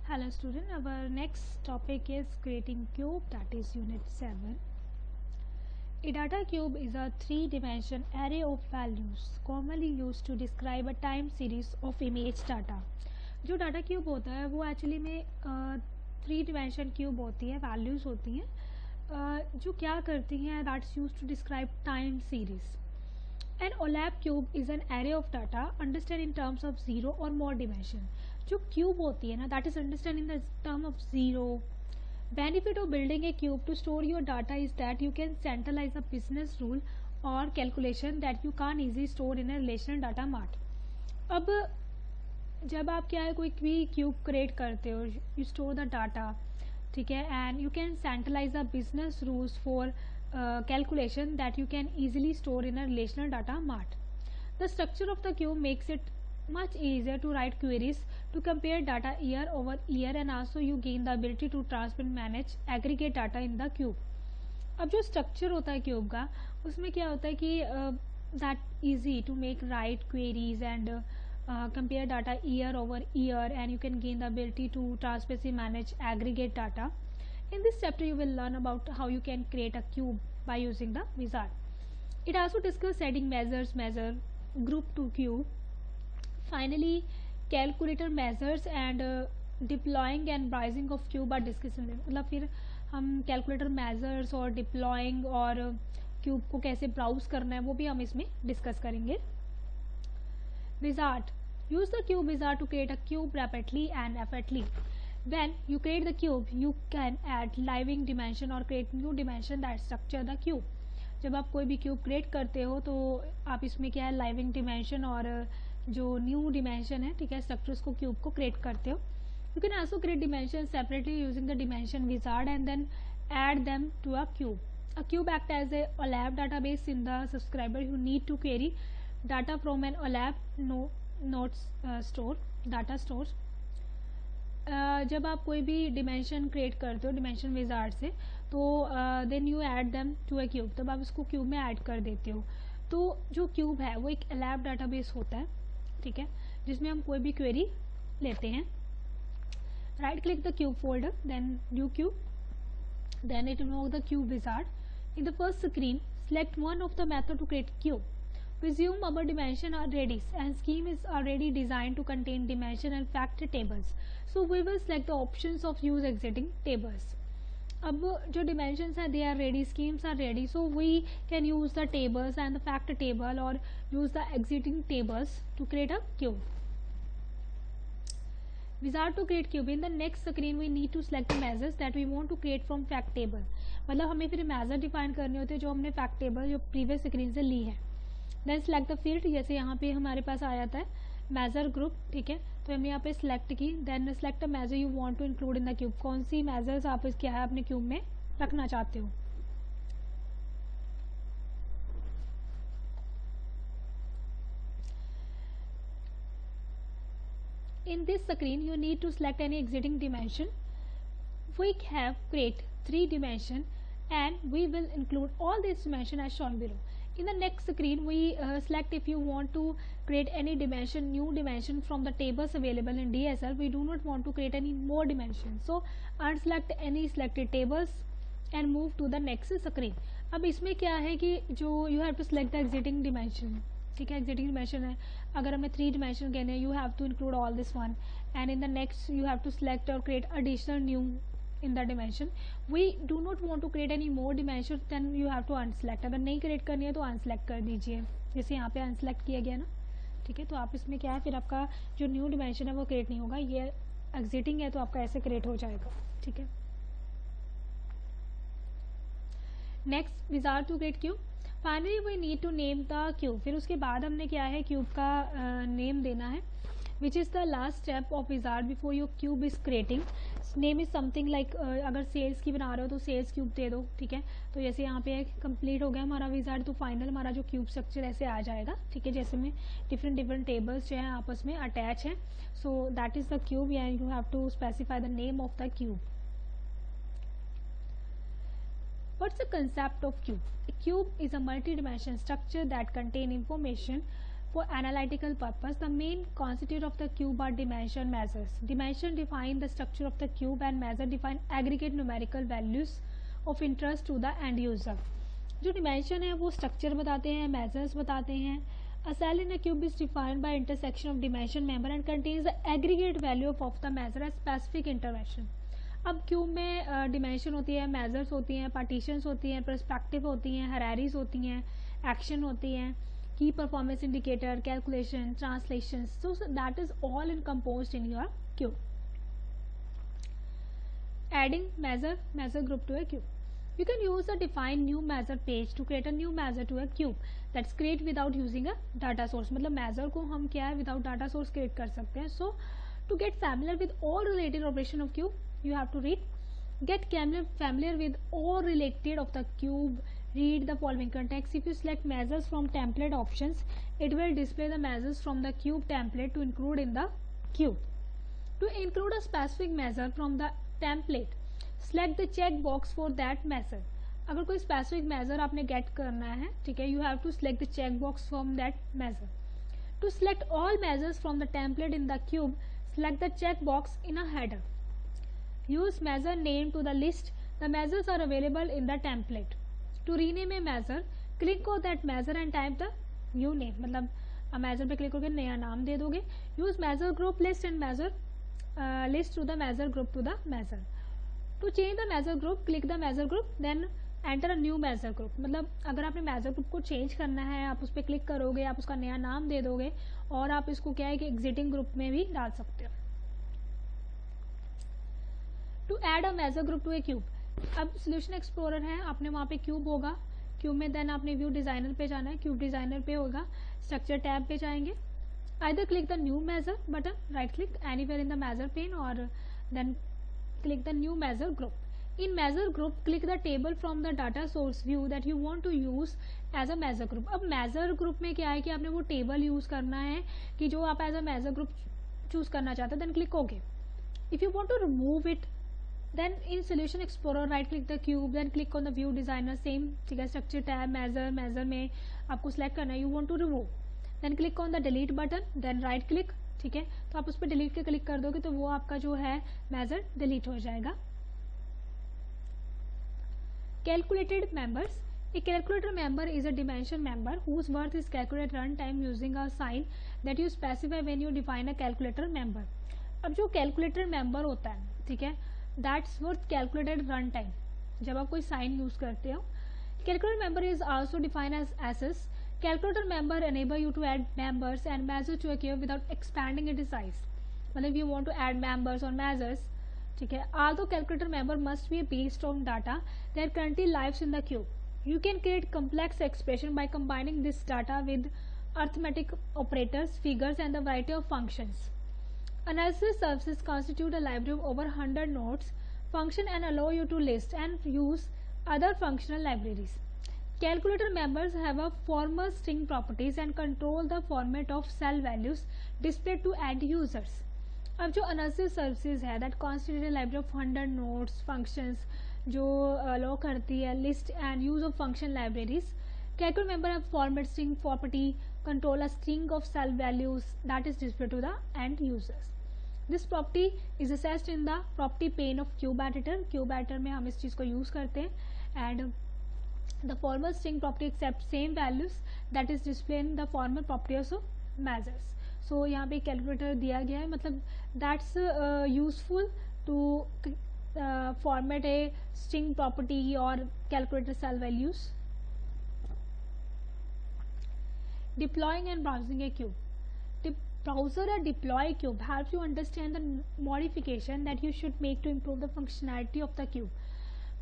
Hello student, our next topic is creating cube, that is unit 7. A data cube is a three-dimension array of values commonly used to describe a time series of image data. जो data cube होता है वो actually में three dimension cube होती है, values होती हैं जो क्या करती हैं, that's use to describe time series. An OLAP cube is an array of data understood in terms of zero or more dimension. जो cube होती है ना, that is understood in the term of zero. Benefit of building a cube to store your data is that you can centralize a business rule or calculation that you can't easily store in a relational data mart. अब जब आप क्या है कोई भी cube create करते हो, you store the data, ठीक है, and you can centralise the business rules for calculation that you can easily store in a relational data mart. The structure of the cube makes it much easier to write queries to compare data year over year, and also you gain the ability to transmit, manage, aggregate data in the cube. अब जो structure होता है cube का, उसमें क्या होता है कि that easy to make write queries and compare data year over year, and you can gain the ability to transmit, manage, aggregate data. In this chapter, you will learn about how you can create a cube by using the wizard. It also discusses adding measure, group to cube. Finally, calculator measures and deploying and browsing of cube are discussed. मतलब फिर हम calculator measures और deploying और cube को कैसे browse करना है वो भी हम इसमें discuss करेंगे. Wizard. Use the cube wizard to create a cube rapidly and effortlessly. When you create the cube, you can add living dimension or create new dimension that structure the cube. जब आप कोई भी cube create करते हो तो आप इसमें क्या है लाइविंग डिमेंशन और जो न्यू डिमेंशन है, ठीक है, स्ट्रक्चर उसको क्यूब को क्रिएट करते हो. You can also create dimension separately using the dimension wizard and then add them to a cube. A cube acts as a OLAP database in the subscriber who need to query data from an OLAP nodes store data stores. जब आप कोई भी dimension create करते हो dimension wizard से, तो then you add them to a cube, तब आप इसको क्यूब में ऐड कर देते हो. तो जो क्यूब है वो एक OLAP डाटाबेस होता है, ठीक है, जिसमें हम कोई भी क्वेरी लेते हैं. Right click the cube folder, then new cube, then it invoke the cube wizard. In the first screen, select one of the method to create cube. Presume our dimension are ready and scheme is already designed to contain dimension and fact tables. So we will select the options of use exiting tables. अब जो dimensions हैं they are ready, schemes are ready, so we can use the tables and the fact table or use the exiting tables to create a cube. Wizard to create cube. In the next screen we need to select the measures that we want to create from fact table. मतलब हमें फिर measure define करने होते हैं जो हमने fact table जो previous screen से ली है. Then select the field, जैसे यहाँ पे हमारे पास आ जाता है measure group, ठीक है, तो हमने यहाँ पे select की. Then select the measure you want to include in the cube. कौन सी measures आप क्या है अपने cube में रखना चाहते हो. In this screen you need to select any exiting dimension. We have create 3 dimension and we will include all these dimension as shown below. In the next screen we select if you want to create any dimension, new dimension from the tables available in DSL. We do not want to create any more dimensions, so unselect any selected tables and move to the next screen. अब इसमें क्या है कि जो you have to select the exiting dimension, ठीक है, exiting dimension है. अगर हमें 3 dimension कहने हैं, you have to include all this one, and in the next you have to select or create additional new in the dimension. We do not want to create any more dimension, then you have to unselect. अगर नहीं create करनी है तो unselect कर दीजिए, जैसे यहाँ पे unselect किया गया ना, ठीक है. तो आप इसमें क्या है फिर आपका जो new dimension है वो create नहीं होगा, ये exiting है तो आपका ऐसे create हो जाएगा, ठीक है. Next, wizard to create cube. Finally we need to name the cube. फिर उसके बाद हमने क्या है क्यूब का नेम देना है, which is the last step of wizard before your cube is creating. Name is something like अगर सेल्स की बना रहे हो तो सेल्स क्यूब दे दो, ठीक है. तो जैसे यहाँ पे कंप्लीट हो गया हमारा विजार्ड, तो फाइनल हमारा जो क्यूब स्ट्रक्चर ऐसे आ जाएगा, ठीक है, जैसे में डिफरेंट टेबल्स जो है आपस में अटैच हैं. So that is the cube and you have to specify the name of the cube. What's the concept of cube? A cube is a multi-dimensional structure that contains information For analytical purpose, the main constituent of the cube are dimension measures. Dimension define the structure of the cube and measure define aggregate numerical values of interest to the end user. जो dimension है वो structure बताते हैं, measures बताते हैं. A cell in a cube is defined by intersection of dimension member and contains the aggregate value of the measure at specific intervention. अब cube में dimension होती है, मेजर्स होती हैं, पार्टीशंस होती हैं, पर्सपेक्टिव होती हैं, हरारीज होती हैं, एक्शन होती हैं, की performance indicator, calculation, translation. So that is all encompassed in your cube. Adding measure group to a cube. You can use a define new measure page to create a new measure to a cube that's create without using a data source. मतलब measure को हम क्या है without data source create कर सकते हैं. So to get familiar with all related operation of cube, you have to get familiar with all related of the cube. Read the following context. If you select measures from template options, it will display the measures from the cube template to include in the cube. To include a specific measure from the template, select the check box for that measure. अगर कोई specific measure आपने get करना है, ठीक है, you have to select the check box from that measure. To select all measures from the template in the cube, select the check box in a header. Use measure name to the list. The measures are available in the template. To rename a measure, click on that measure and type the new name. मतलब measure पे click करके नया नाम दे दोगे. Use measure group list and measure list to the measure group to the measure. To change the measure group, click the measure group, then enter a new measure group. मतलब अगर आपने measure group को change करना है, आप उस पर click करोगे, आप उसका नया नाम दे दोगे और आप इसको क्या है कि exiting group में भी डाल सकते हो. To add a measure group to a cube. अब solution explorer है, आपने वहाँ पे cube होगा, cube में then आपने view designer पे जाना है, cube designer पे होगा, structure tab पे जाएंगे. Either click the new measure button, right click anywhere in the measure pane or then click the new measure group. In measure group, click the table from the data source view that you want to use as a measure group. अब measure group में क्या है कि आपने वो table use करना है कि जो आप as a measure group choose करना चाहते हो, then click OK. If you want to remove it, then in solution explorer right click the cube, then click on the view designer, same ठीक है, structure tab, measure में आपको select करना है, you want to remove, then click on the delete button, then right click, ठीक है, तो आप उस पर delete के click कर दोगे तो वो आपका जो है measure delete हो जाएगा. Calculated members. A calculator member is a dimension member whose worth is calculated runtime using a sign that you specify when you define a calculator member. अब जो calculator member होता है, ठीक है, that's worth calculated runtime. जब आप कोई sign use करते हो, calculator member is also defined as access. Calculator member enable you to add members and measures to a cube without expanding its size. मतलब if you want to add members or measures, ठीक है, although calculator member must be based on data that currently lives in the cube, you can create complex expression by combining this data with arithmetic operators, figures, and a variety of functions. Analysis services constitute a library of over 100 nodes, function and allow you to list and use other functional libraries. Calculator members have a formal string properties and control the format of cell values displayed to end users. अब जो analysis services है that constitute a library of 100 nodes, functions जो allow करती है list and use of function libraries. Calculator member have format string property, control a string of cell values that is displayed to the end users. This property is accessed in the property pane of cube editor. Cube editor में हम इस चीज़ को use करते हैं and the formal string property accepts same values that is displayed in the formal properties of measures. So यहाँ पे calculator दिया गया है, मतलब that's useful to format a string property or calculator cell values. Deploying and browsing a cube. Browser or deploy cube helps you understand the modification that you should make to improve the functionality of the cube.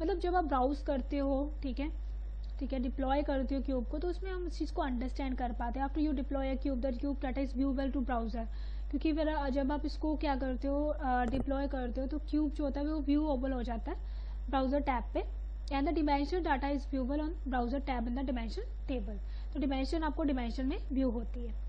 मतलब जब आप browse करते हो, ठीक है, deploy करते हो cube को, तो उसमें हम इस चीज़ को अंडरस्टैंड कर पाते हैं. After you deploy a cube, that cube data is viewable to browser. क्योंकि फिर जब आप इसको क्या करते हो, डिप्लॉय करते हो, तो क्यूब जो होता है वो व्यूएबल हो जाता है ब्राउजर टैब पे and the dimension data is viewable on browser tab in the dimension table. तो डिमेंशन आपको डिमेंशन में व्यू होती है.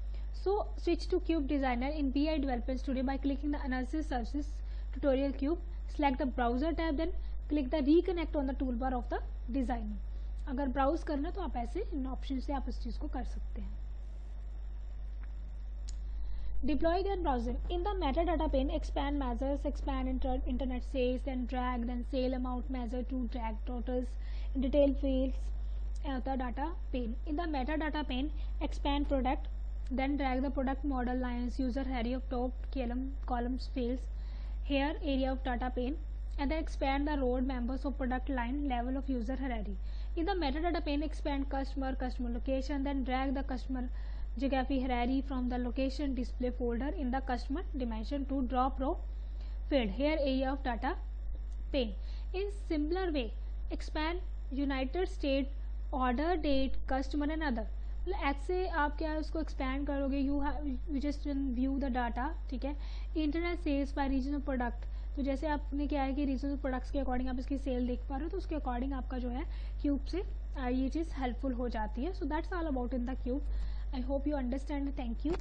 So switch to cube designer in BI Development Studio by clicking the analysis services tutorial cube. Select the browser tab, then click the reconnect on the toolbar of the designer. अगर browse करना तो आप ऐसे इन option से आप इस चीज़ को कर सकते हैं. Deploying and browsing. In the metadata pane, expand measures, expand internet sales, then drag, then sale amount measure to drag totals, detail fields of the data pane. In the metadata pane, expand product, then drag the product model lines, user hierarchy of top columns fields, here area of data pane, and then expand the row members of product line level of user hierarchy. In the metadata pane, expand customer location, then drag the customer geography hierarchy from the location display folder in the customer dimension to drop row field, here area of data pane. In similar way, expand United States order date customer and other. ऐसे आप क्या है उसको expand करोगे, you just view the data, ठीक है. Internet sales by region of product, तो जैसे आपने क्या है कि रीजन ऑफ प्रोडक्ट्स के अकॉर्डिंग आप इसकी सेल देख पा रहे हो, तो उसके अकॉर्डिंग आपका जो है क्यूब से ये चीज़ हेल्पफुल हो जाती है. So that's all about in the cube. I hope you understand. Thank you.